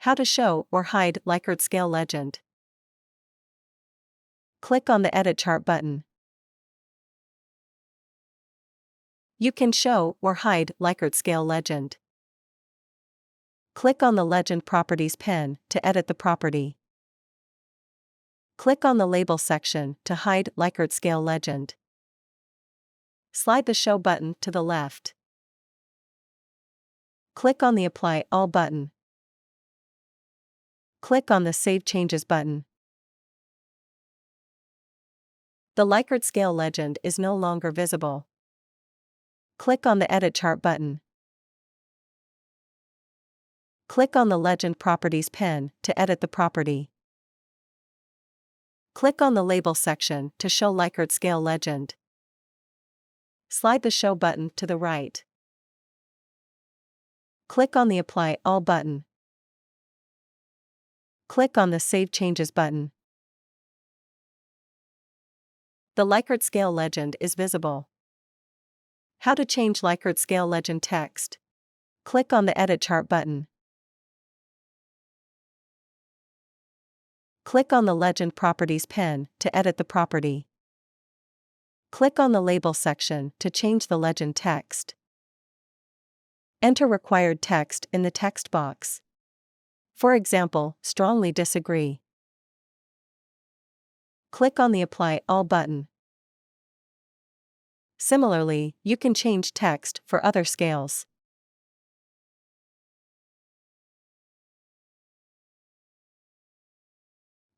How to show or hide Likert scale legend. Click on the Edit Chart button. You can show or hide Likert scale legend. Click on the Legend Properties pane to edit the property. Click on the Label section to hide Likert scale legend. Slide the Show button to the left. Click on the Apply All button. Click on the Save Changes button. The Likert scale legend is no longer visible. Click on the Edit Chart button. Click on the Legend Properties pane to edit the property. Click on the Label section to show Likert scale legend. Slide the Show button to the right. Click on the Apply All button. Click on the Save Changes button. The Likert scale legend is visible. How to change Likert scale legend text. Click on the Edit Chart button. Click on the Legend Properties pane to edit the property. Click on the Label section to change the legend text. Enter required text in the text box. For example, strongly disagree. Click on the Apply All button. Similarly, you can change text for other scales.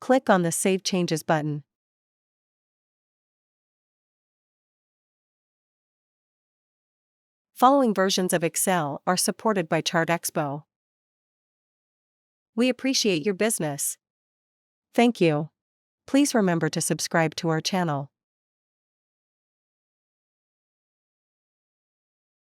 Click on the Save Changes button. Following versions of Excel are supported by ChartExpo. We appreciate your business. Thank you. Please remember to subscribe to our channel.